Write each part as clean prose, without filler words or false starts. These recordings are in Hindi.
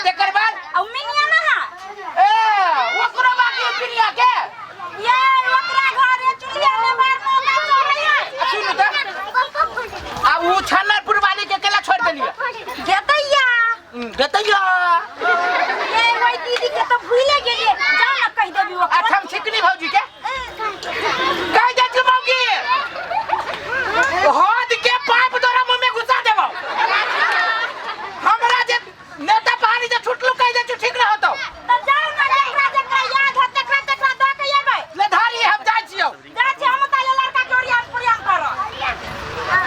तेकर बाद अब मिनिया ना ए ओकरा बाकी पिनिया के ये ओकरा घरे चुलिया में मार मोगा चढ़ै है सुन त आ उ छन्नरपुर वाली के केला छोड़ देलिए देतैया ये वही दीदी के तो भूले गेलिए जाओ ना कह देबी ओकरा अच्छा हम छिकनी भौजी के कह दे तू मौगी हाथ के पाइप तोरा मुंह में घुसा देबो हमरा जे नेता पानी जे छुटलू कह दे तू ठीक न होतो तो जाओ ना जकरा याद है तकरा द के एबै ले धारी हम जाय छियौ जा छी हम ताले लड़का जोड़िया पुरियान करो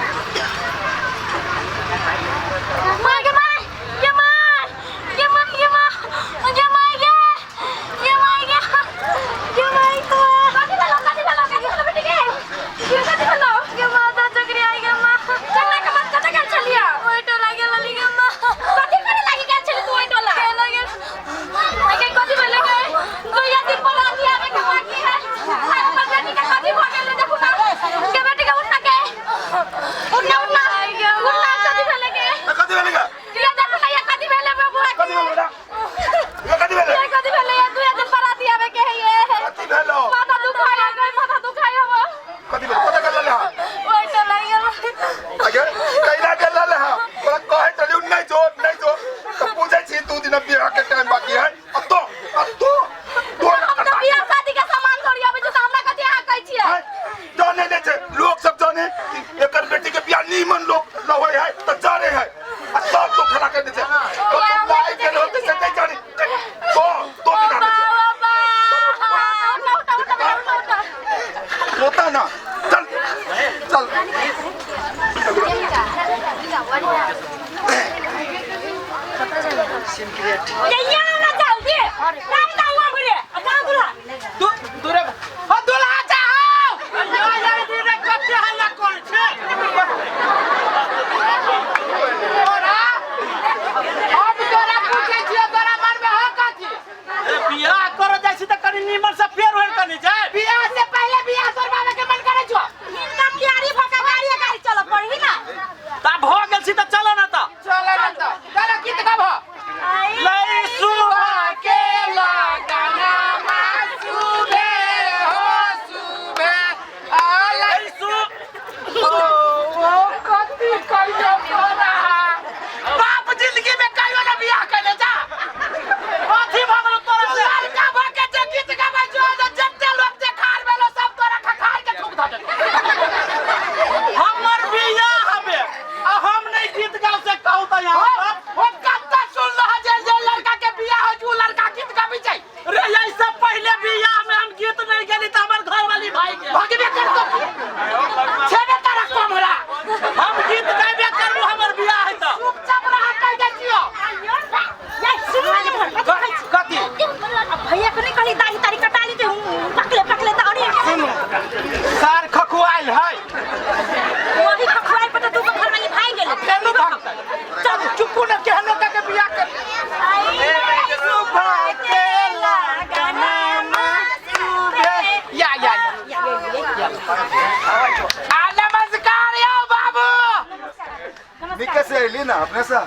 अपने सा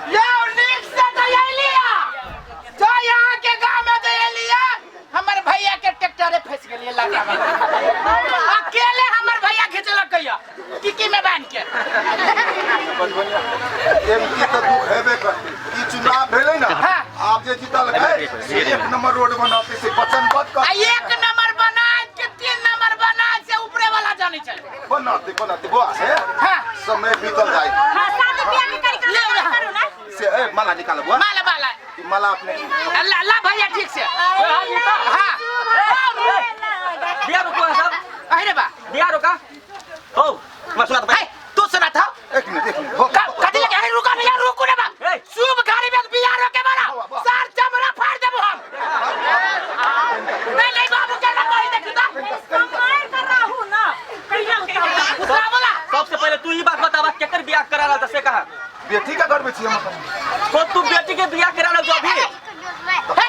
जो यहाँ के गांव में तो ये लिया हमारे भैया के ट्रैक्टर फंस गए लगा अकेले हमारे भैया खींचलक कहिया टिकी में बांध के एमकी तो दुख हेबे कर ई चुनाव भेलै ना आप जे जीतल है एक नंबर रोड बनाते से वचन बद कर एक नंबर बना के 3 नंबर बना से ऊपरे वाला जाने चले बनाते बुआ है हां समय बीतल जाए हां शादी ब्याह के करी करो ना से ए माला निकाल बुआ माला अपने ला भैया ठीक से हां दिया रुको सब अरे बा दिया रुका हो मैं सुना भाई तू सुना था एक मिनट कदी लगे है रुका नहीं रुको ना बा शुभ गाड़ी में बियाह रोके वाला सर चमड़ा फाड़ देबो हम नहीं बाबू के ना कोई देखता कमाई कर रहा हूं ना कहिया उतार बोला सबसे पहले तू ही बात बतावा केकर बियाह कराला त से कहा बेटी का घर में छी हम तो तू बेटी के बियाह कराला जो अभी है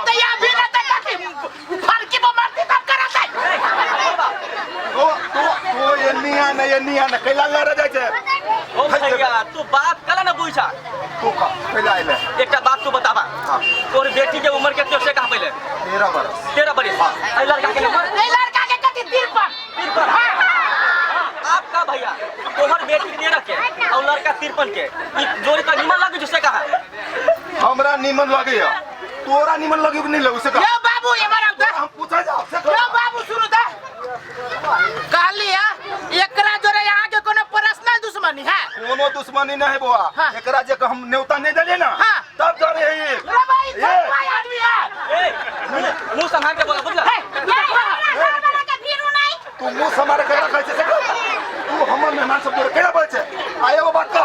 तो या भी रहता कि फरकी वो मरती तब कराता है तो ये निया ना कैला लड़ जाय छे ओ भैया तू बात कला ना बुझा तू का कैला आइले एकटा बात तू बतावा तोर बेटी के उम्र कितने से कहा पहले 13 बरस 13 बरस ए लड़का के उम्र ए लड़का के कति 53 आपका भैया तोहर बेटी के 13 के और लड़का 53 के ई जोड़ी तो निमन लगे जिसे कहा हमरा निमन लगे है तोरा निमन लगे कि नहीं लगे से यो बाबू ये मारा हम पूछा जाओ से यो बाबू सुनो त कहलिया एकरा जोरे यहाँ के कोनो पर्सनल दुश्मनी है कोनो दुश्मनी नहीं बुआ हाँ। एकरा जे हम न्योता नहीं देले ना हाँ। तब जा रहे हैं रे भाई सब भाई आदमी है ए मुंह संभाल के बोला बुझला तू मुंह समारे के रखे से तू हमर मेहमान सब तोरे केना बोल छे आए वो बात का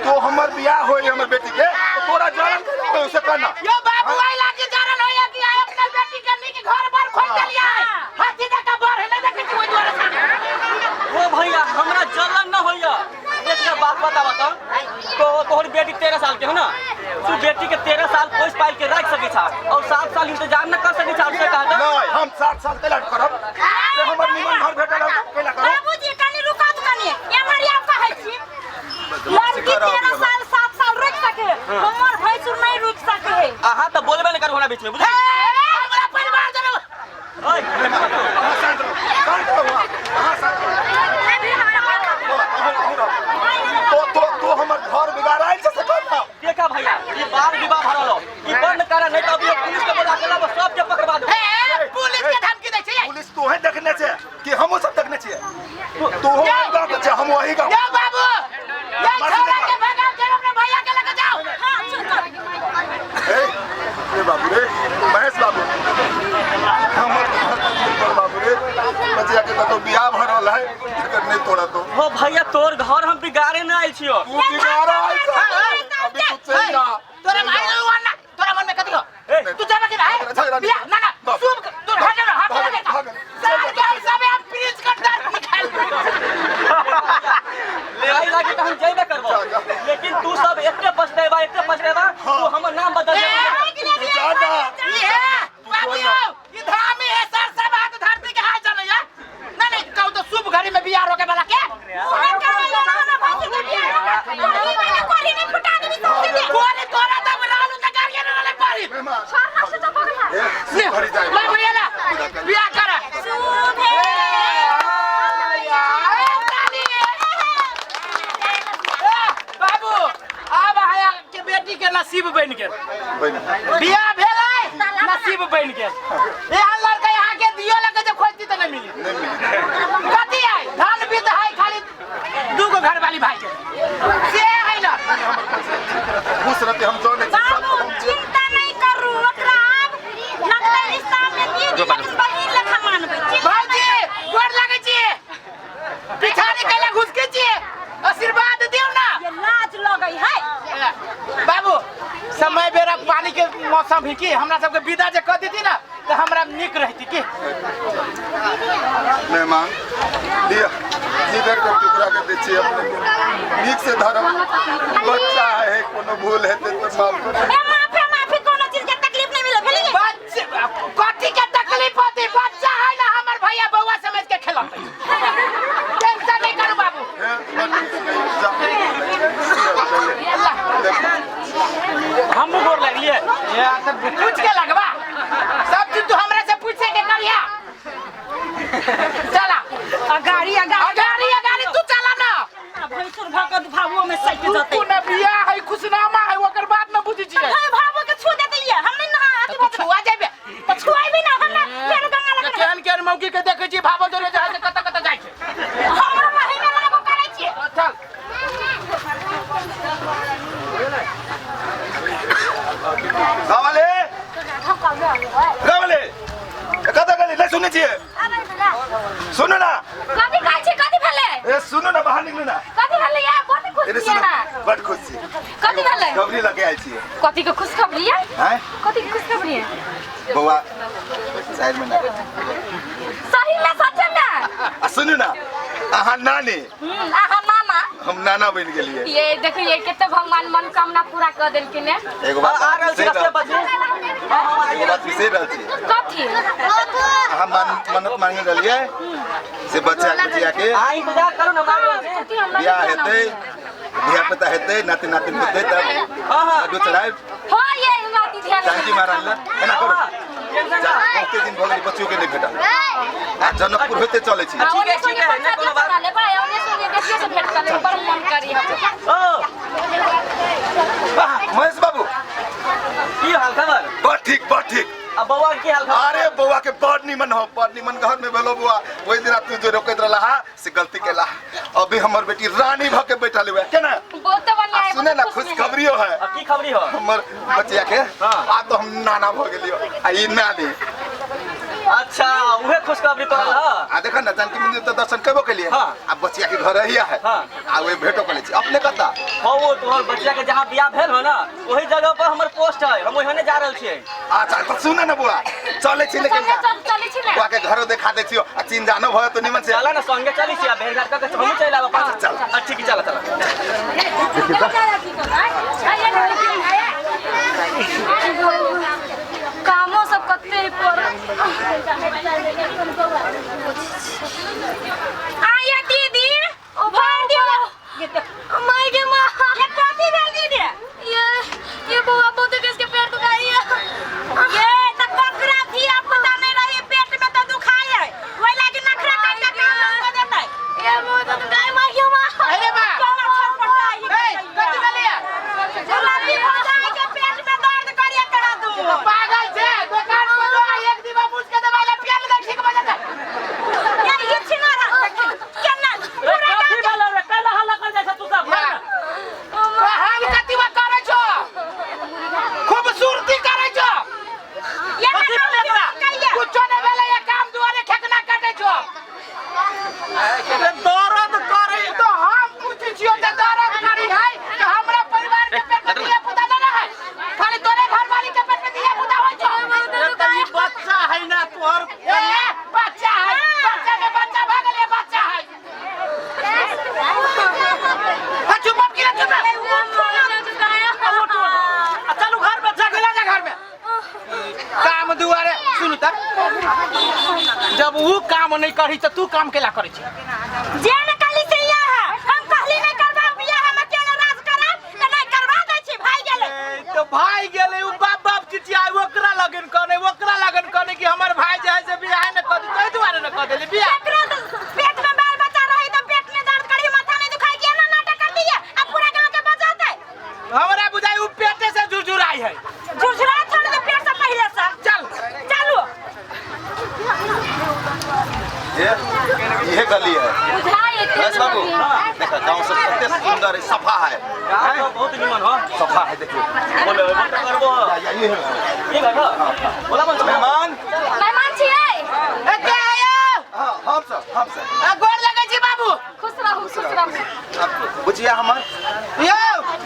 तो हमर बियाह होई हमर बेटी के तो तोरा जान के उसे कहना यो बाबू आई लागे जारन होया कि आए अपना बेटी के नी के घर बार खोल देलिया है हाथी का बार है ना देखे तू द्वारा से ओ भैया हमरा जलन न होइया एक बात बतावा तो तोहर बेटी 13 साल के हो ना तू बेटी के 13 साल पोस पाल के रख सकी छा और 7 साल इंतजार न कर सकी छा से कहा था नहीं हम 7 साल के लड़ करब से हमर निमन घर भेटल केला करब बाबूजी कनी रुका तो कनी ये मारी आप कहै छी लड़की 13 साल 7 साल रुक सके हमर भैंसुर नहीं रुक सके आहा तो बोलबे न कर हमरा बीच में बुझली हमरा परिवार जन ओए तो हमर घर बिगाड़ से कहना देखा भैया ये बाल विवाह भरल हो ई बंद करा नहीं तो अभी पुलिस के बोला के लब सब के पकड़वा दे पुलिस के धमकी दे छै पुलिस तो है देखने छे कि हमो सब देखने छिए तो हो गांव के छे हम वही गांव यो बाबू ये छोरा के भगाओ के अपने भैया के लेके जाओ हां चल ए बाबू रे महेश बाबू हमर बाबू रे बचिया के तो बियाह भरल है अगर नहीं तोड़ा तो हो भैया तोर घर हम बिगाड़े न आइल छियो तू बिगाड़ आई अभी तू चल जा तोरा मारे वाला तोरा मन में कथि हो तू जाना कि नहीं बिया ना ना शुभ तू भाग जा हाथ लगा साल के हम सब हम प्लीज कर दर निकाल ले आई लागी तो हम जइबे करबो लेकिन तू सब एते पछतेबा तू हमर नाम बदल दे जा जा ये बाबू ये धामी है सर सब हाथ धरती के हाथ चलो या नहीं कहू तो शुभ घड़ी में बियाह रोके वाला के कोने तोरा तब रालू के गाड़िया न ले पारी भरी जाए ले भैया ला बियाह कर बाबू अब आया के बेटी के नसीब बन गेल बियाह भेलै नसीब बन गेल ए लड़का यहाँ के दियो लगे जब खोजती तो नहीं मिली कथी है धन भी तो है खाली दूगो घर वाली भाई के से है ना खुश रहते हम जो नहीं बाबू चिंता नहीं करू ओकरा अब लगता रिश्ता में दिए लेकिन बहिन लेखा मानबै भाईजी गोर लागे छी पिछाड़ी कैला घुस के छी आशीर्वाद दियो ना ये लाज लगै है बाबू समय बेरा पानी के मौसम ही की हमरा सबके विदा जे कर देती ना तो हमरा निक रहती की मेहमान दिया जिधर का टुकड़ा के देछी अपने नीक से धरम बच्चा है कोनो भूल है तो माफ कर ए माफी कोनो चीज के तकलीफ नहीं मिले भेली बच्चे कथी के तकलीफ होती बच्चा है ना हमर भैया बउआ समझ के खेलत टेंशन नहीं करू बाबू हम गोर लगलिए ये तो पूछ के लगवा सब चीज तू हमरा से पूछे के करिया चला अगाड़ी तू चला ना भैंसुर भगत भावो में सट जते तू ना बिया है खुशनामा है ओकर बात ना बुझी छी भाई भावो के छू देते ये हम नहीं नहा अथी तू छुआ जेबे छुआई भी ना हम ना फेर गंगा लग केहन केहन मौकी के देखे छी भावो जोरे जहां से कत कत जाय छै हमरा महीना लगो करै छी चल रावले रावले कथा गली ले सुने छिए सुनो ना कथी कहै छी कथी भेले ए सुनो ना बाहर निकलो ना कथी भेले या कथी खुश एरे छियै सुनो ना बड़ खुश छी कथी भेले खबरी लगे आई छी कथी के खुशखबरी है हैं कथी के खुशखबरी है बउआ साइड में ना सही में सच में सुनो ना आहा नानी आहा मामा हम नाना बन गेलिए ये देखो ये केते भगवान मनोकामना पूरा कर देलखिन ने एगो आ बात रहल छी रस्ते बजे एगो बात विशेष रहल छी कथी हम मन्नत मांगे रहलिए से बच्चा के आ इंतजार करू ना मारो बियाह हेतै धिया पुता हेतै नाती नातिन हेतै तब हां हां लड्डू चढ़ाए हो ये नाती जानकी महाराज ले एना करो बहुते दिन भले बच्चियों के नहीं भेटा आ जनकपुर होते चले छी ठीक है ना कोनो बात ले भाई ओने संगे बेटिया से भेट कर ले बड़ मन करी हम ओ महेश बाबू की हाल खबर बहुत ठीक अब बउआ की हाल खबर अरे बउआ के बड़ निमन घर में भेलो बुआ वही दिन तू जो रोकत रहला से गलती केला अभी हमर बेटी रानी भ के बैठल हुए केना बहुत बढ़िया है सुने ना खुशखबरियो है अब की खबरी हो हमर बच्चिया के आ तो हम नाना भ गेलियो आ ई नानी अच्छा उहे खुशखबरी कहल ह आ देखा ना जानकी मंदिर तो दर्शन करबो के लिए हाँ। आ बच्चिया के घर हिया है हाँ। आ वे भेटो करे छी अपने कता हो वो तोहर बच्चा के जहां बियाह भेल हो ना वही जगह पर हमर पोस्ट है हम ओहने जा रहल छियै अच्छा तो सुन ना बुआ चले छी लेकिन चली छी ना बुआ के घरो देखा दे छियो आ चिन जानो भयो तो निमन से चला ना संगे चली छी भेड़ घाट का हम चल आबा पास चल। ठीक चला कामो सब कते पर आया दीदी ओ भाई दीदी माय के मां ये काती भेल दीदी ये बुआ बहुत किसके पेट दुखाई है ये त बकरा दिया पता नहीं रही पेट में तो दुखाई है वही लागी नखरा काट के काम कर देता है ये बहुत दुखाई माय के मां अरे बा कौन छटपटा है ए कति गलिया जलाली भजाई के पेट में दर्द करिए करा दूं पागल छे दुकान पर जो एक दिवा पूछ के दवाई ला पिया ले ठीक हो जाता यार ये छिना रहा केना काफी वाला रे काला हल्ला कर जैसा तू सब हम कतिवा करे छो खूबसूरती करे छो ये कहिए कुछ ने भेले ये काम दुआरे ठेकना काटे छो दर्द करे तो हम पूछी छियो त दर्द करी है कि हमरा परिवार के पेट में दिया पुता ना है खाली तोरे घर वाली के पेट में दिया पुता होय छो ये बच्चा है ना तोहर ए बच्चा है बच्चा के बच्चा भागल ये बच्चा है चुप मत गिरा चुप चलो घर में जा चला जा घर में काम दुआरे सुन त जब वो काम नहीं करी तो तू काम केला करे छी जे न कली से यहाँ हम कहली नहीं करबा बियाह हम केना राज करा त नहीं करवा दै छी भाई गेले तो भाई गेले उ बाप चिटिया ओकरा लगन कने कि हमर भाई जे है से बियाह न कर दे तै दुआरे न कर देली बियाह एकरा तो पेट में बाल बच्चा रही तो पेट में दर्द करी माथा नहीं दुखाई के ना नाटक कर दिया अब पूरा गांव के बचाते हमरा बुझाई उ पेटे से जुजुराई है झुरझुरा छोड़ दे पेट से पहले से चल चलो ये गली है बुझाई महेश बाबू देखो गांव सब कितने सुंदर है सफा है बहुत निमन हो सफा है देखिए बोले मत करबो ये है ये घर बोला मन मेहमान मेहमान छियै ए के आयो हां हम सब गोर लगे छी बाबू खुश रहू बुझिया हमर यो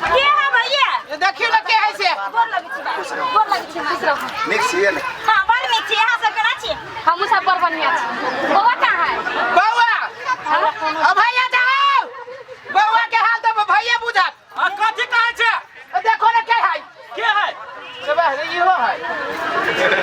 के है भैया ये देखियो न के है से गोर लगे छी गोर लगे छी खुश रहू निक छिए ने हां बड़ नीक छी यहां सब केना छी हमहु सब बड़ बढ़िया छी बौआ कहां है बौआ अब भैया जाओ बौआ के हाल तो भैया बुझत कथी कहे छे देखो न के है सब है इहो है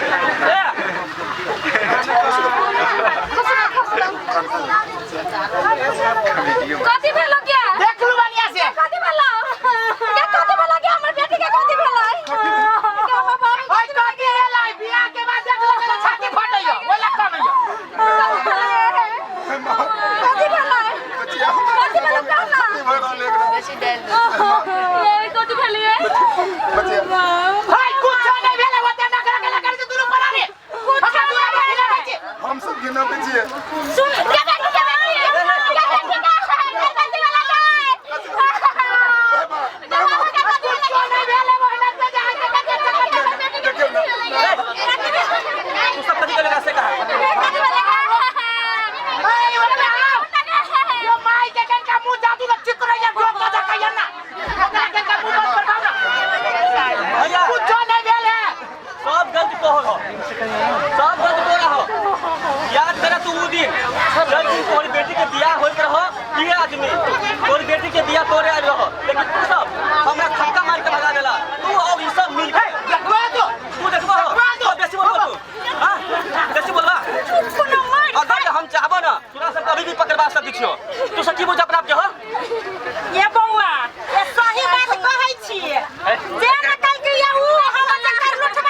कथी भेलो क्या देख लू बढ़िया से कथी भेलो कथी भेलो क्या हमर बेटी के कथी भेलो ओए कथी भेलै बियाह के बाद देख लगे छाती फटैयो ओला कनैयो कथी भेलो कथी भेलो कहना ये कथी भेलिए भाई कुछ नहीं भेले ओते नखरा के दुनु पड़ा रे कुछ नहीं भेले हम सब गिना दीजिए सुन क्या बेटी क्या बेटी का कथी वाला तू सब कथी करे से कहा यो माई के कन का मुंह जादू न चित्र या जो का कहिया ना ओकरा के का मुंह पर भाव ना भैया कुछ नहीं भेले सब गलती तोहर हो सब गलती तोरा हो याद करे तू उ दिन जब तोहरी बेटी के बियाह होइत रहो ये आदमी तोहरी बेटी के बियाह तोरे आइल रहो लेकिन तू सब हमरा खक्का मार के भगा देला तू और ई सब मिल के देखबा तो तू देखबो हो बेसी बोलबो तू हां बेसी बोलबा अगर हम चाहबो ना तोरा सब कभी भी पकड़वा सकै छियो तू सब की बुझ अपना के हो ये बौआ ये सही बात कहै छी जे न कल के ये उ हम चक्कर लुटबा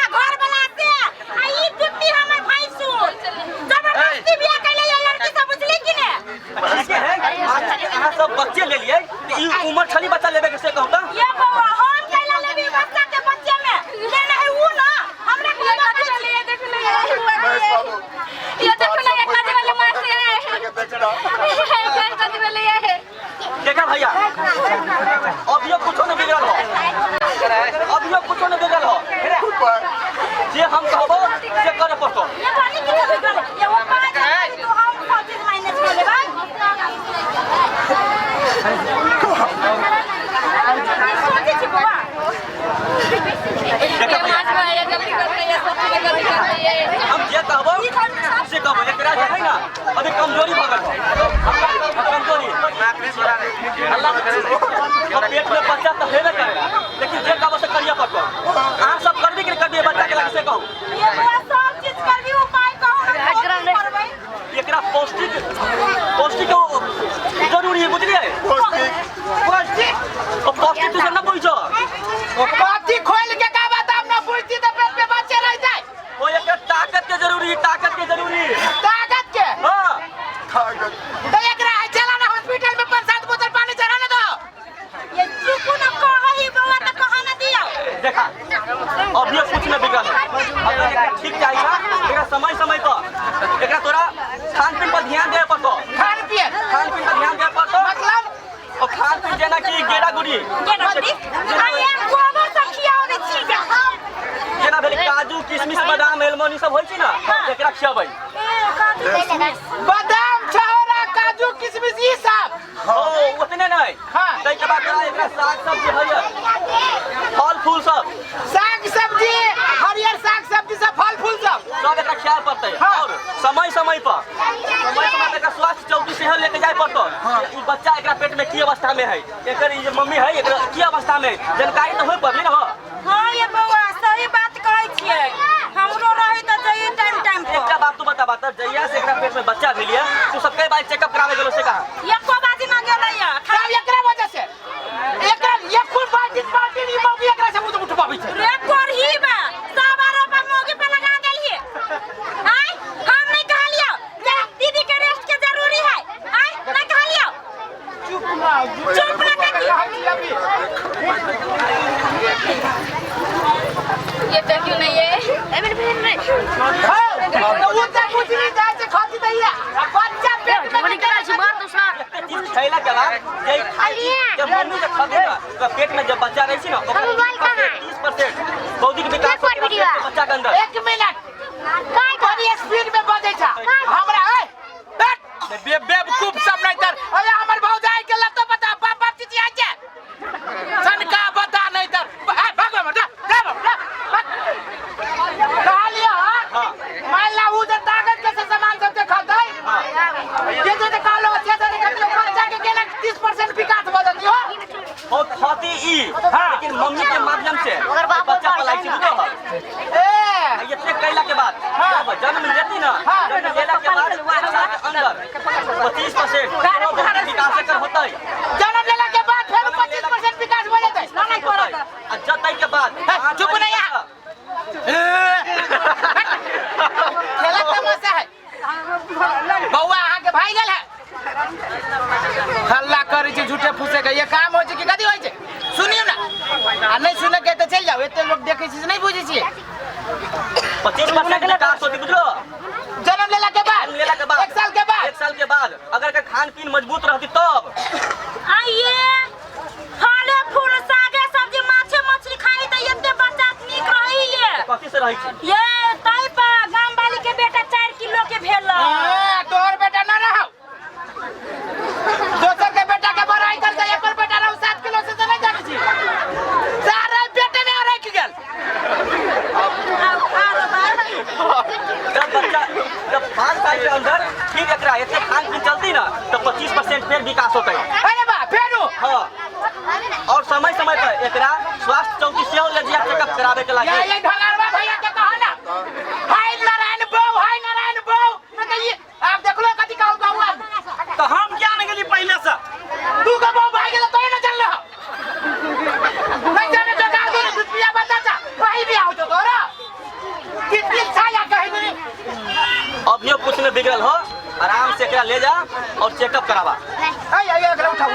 कुछ न बिगल हो जे हम कहबो से करे पड़तो ये पानी की कभी कर ये वो पानी तो हम सब माइनस कर लेबा सोचे छी बाबा हम जे कहबो से कहबो एकरा जे है ना अभी कमजोरी भ गल कमजोरी अल्लाह अब पेट में बच्चा तो हेबे करेगा लेकिन जे कहबो से करिया पड़तो आ सब करबी कि कर दिए बच्चा के लगे से कहू ये पूरा सब चीज करबी उपाय कहू करबै एकरा पौष्टिक जरूरी है बुझलिए पौष्टिक और पौष्टिक तुझे ना बुझो पाती खोल के का बताब ना पूछती तो पेट में बच्चे रह जाए वो एक ताकत के जरूरी ताकत के हां तो एकरा चला ना हॉस्पिटल में 5-7 बोतल पानी चढ़ाने दो ये चुप न कही बाबा त कहा न दियो देखा अभी कुछ न बिगड़ अगर एकरा ठीक चाहिए एकरा समय पर एकरा तोरा खान पीन पर ध्यान दे पड़तो खान पीन पर ध्यान दे पड़तो मतलब और खान पीन जेना कि गेड़ा गुड़ी आई एम गोबर से खियाओ ने चीज जेना भेल काजू किशमिश बादाम एलमोनी सब होय छै ना एकरा खियाबै बादाम छौरा काजू किशमिश ई सब ओ उतने नहीं हाँ। तै के बाद एकरा साग सब्जी हरियर फल फूल सब साग सब्जी हरियर साग सब्जी सब फल फूल सब एकरा खियाए पड़तै हाँ। और समय पर एकरा स्वास्थ्य चौकी से लेके जाय पड़तो ई बच्चा एकरा पेट में की अवस्था में है एकर ई जे मम्मी है एकरा की अवस्था में जानकारी तो होय पड़ली ना हो हां ये बउआ सही बात कहै छियै हमरो रही त जइए टाइम एकटा बात तू बता जइया से एकरा पेट में बच्चा भेलिए तू सब कई बार चेकअप करावे गेलो से कहा एको बाजी न गेलैया सब एकरा वजह से एकरा यकुल बाजी ई मौगी एकरा से मुंह उठबाबै छै रे करही बा सब आरोप मौगी पे लगा देलिए आय हम नहीं कहलियो जे दीदी के रेस्ट के जरूरी है आय नहीं कहलियो चुप ना ये तो क्यों नहीं है एमन फिर नहीं हां तो वो तक कुछ नहीं जाए से खाती दैया बच्चा पेट में निकला छै मार दूसरा चीज खैला के बाद जब मम्मी जब खाते ना तो पेट में जब बच्चा रहै छै ना 30% बौद्धिक विकास बच्चा के अंदर 1 मिनट बड़ी स्पीड में बजे छ हमरा ए बैठ बेवकूफ सब नहीं तर अरे हमर भौजाई के लतो बता बाप चीज आ जा सनका बता नहीं तर भागो मत कहलियो हां मान ला उ जे ताकत के सामान सब जे खातै जे कहलो से बच्चा के केना 30% विकास भ जतियो और खाती ई लेकिन मम्मी के माध्यम से बच्चा पलाई छी बुझो ए इतने कैला के बाद जब जन्म लेती ना जन्म लेला के बाद अंदर 25% विकास कर होतै जन्म लेला के बाद फिर 25% विकास हो जतै नहीं करत आ जतै के बाद चुप नहीं है खेला तमाशा है बउआ अहाँ के भाई गेल है हल्ला करे छै झूठे फूसे के ये काम होय छै कि कथि होय छै सुनियो ना आ नहीं सुने के त चल जाओ एते लोग देखे छी नहीं बुझी छी 25% विकास होती बुझलो जन्म लेला के बाद 1 साल के बाद अगर का खान पीन मजबूत रहती तब आइए फल फूल सागे सब्जी माछे मछली खाई त एते बच्चा नीक रही ये कथि से रहै छी ये ताई पर गांव वाली के बेटा 4 किलो के भेल तोहर बेटा ना रहो दोसर के बेटा के बड़ाई कर दे एकर बेटा रहो 7 किलो से नहीं जाने छी सारा बेटे ने रख गेल जब 5 साल के अंदर फिर एकरा एते खान पीन चलती ना तो 25% फिर विकास होतै अरे बा फेरू हां और समय पर एकरा स्वास्थ्य चौकी से ले जिया चेकअप करावे के लागे ये ढलारवा भैया के कहा ना हाय नारायण बो बताइए आप देख लो कथि कहू बउआ तो हम जान गेली पहले से तू के बो भाई गेल तो ना चल रहा नहीं जाने तो गाड़ दे दुनिया बता जा भाई भी आओ तो तोरा कितनी छाया कहे नहीं अभियो कुछ न बिगड़ल हो आराम से एकरा ले जा और चेकअप करावा एकरा उठाओ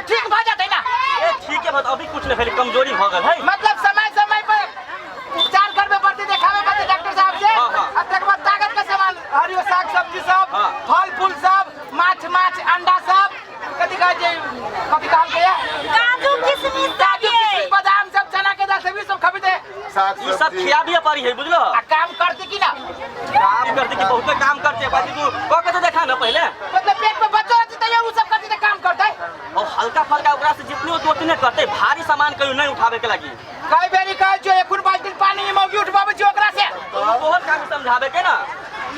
ठीक भ जातै ना ए ठीक है बात अभी कुछ न भेल कमजोरी भ गेल है मतलब समय पर उपचार करबे पड़ते देखावे पड़ते डॉक्टर साहब से अब तक बाद ताकत का सामान हरियो साग सब्जी सब फल फूल सब माछ अंडा सब कथि कहल के काजू किशमिश बादाम सब चना के दाल सब साग ये सब सब्जी खिया भी पड़ी है बुझलो। आ काम करते कि ना काम करते कि बहुत काम करते बाकी तू को तो देखा ना पहले मतलब पेट में बच्चा रहते तो ये वो सब करते तो काम करते और हल्का फल्का ओकरा से जितने हो उतने करते भारी सामान कहियो नहीं उठावे के लगी कई बेरी कहे जो एक 5 दिन पानी में मौगी उठबावे जो ओकरा से तो बहुत काम समझावे के ना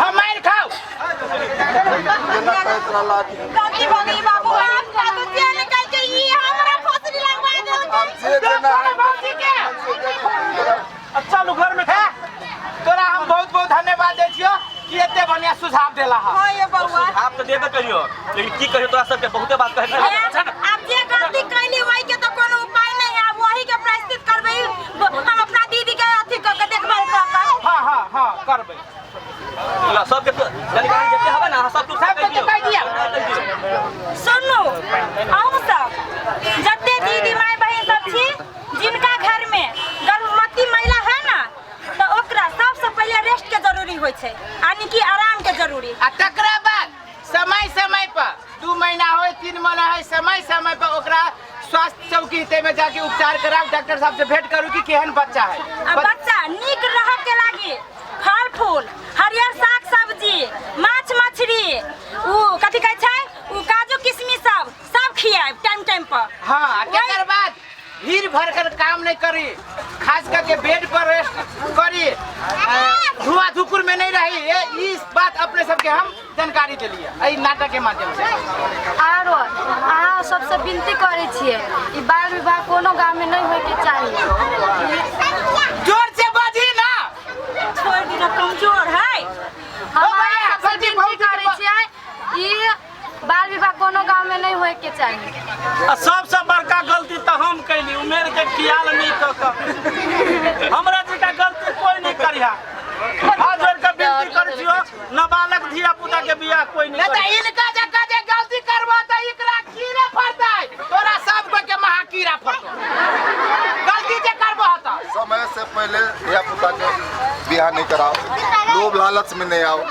हम मार खाओ केना फैसला लागी गलती हो गई बाबू आप का तो जेल निकल के ये हमरा फांसी लगवा दे हम जे देना है मौगी के अच्छा लो घर में है तोरा हम बहुत बहुत धन्यवाद दे छियो कि एते बढ़िया सुझाव देला है हां ये बउआ आप तो देबे करियो लेकिन की कहियो तोरा सबके बहुते बात कहे आप जे गलती कैली वही के तो कोनो उपाय नहीं है वही के प्रायश्चित करबे हम अपना दीदी के अथी क के देखभाल क के हां करबे ला सबके जानकारी जते हबे ना सब तू सब तो कह दिया सुनो आओ सब जते दीदी माय बहन सब छी जिनका घर में गर्भवती महिला है ना तो ओकरा सबसे पहले रेस्ट के जरूरी होय छै यानी कि आराम के जरूरी आ तकरा बाद समय पर 2 महीना होय 3 महीना होय समय पर ओकरा स्वास्थ्य चौकी ते में जाके उपचार कराओ डॉक्टर साहब से भेंट करू कि केहन बच्चा है बच्चा नीक रह के लागी फल फूल हरियर साग सब्जी माछ मछली उ कथि कहै छै उ काजू किशमिश सब खियाब टाइम पर हाँ तकर बाद भीड़ भर कर काम नहीं करी खास करके बेड पर रेस्ट करी धुआं धुकुर में नहीं रही इस बात अपने सबके हम जानकारी दिलिए एहि नाटक के माध्यम से आरो अहाँ सबसे विनती करे छियै ई बाल विवाह कोनो गांव में नहीं होय के चाहिए जोर से बाजी ना छोड़ दी ना कमजोर है हम अहाँ सबसे विनती करे छियै ई बाल विवाह कोनो गांव में नहीं होय के चाहिए सबसे बड़का गलती तो हम कैली उमेर के ख्याल नहीं तो हमरा जैसा गलती कोई नहीं करिया हाथ जोड़ के विनती कर छियो नाबालग धिया पुता के बियाह कोई नहीं नहीं तो इनका जगह जे गलती करबो तो इकरा कीड़ा फरतै तोरा सब को के महा कीड़ा फरतौ गलती जे करबो त समय से पहले धिया पुता के बियाह नहीं कराओ लोभ लालच में नहीं आओ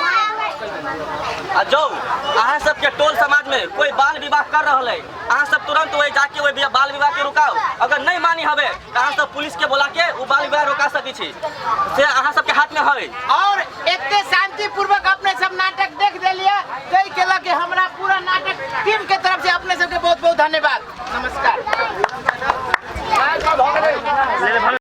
आ जाओ अहाँ सबके टोल समाज में कोई बाल विवाह कर रहा है अहाँ सब तुरंत वही जाके वही बाल विवाह के रुकाओ अगर नहीं मानी हवे तो अहाँ सब पुलिस के बोला के वो बाल विवाह रोका सकी छी से अहाँ सबके हाथ में हवे और इतने शांति पूर्वक अपने सब नाटक देख देलिए कई के लगे हमरा पूरा नाटक टीम के तरफ से अपने सबके बहुत बहुत धन्यवाद।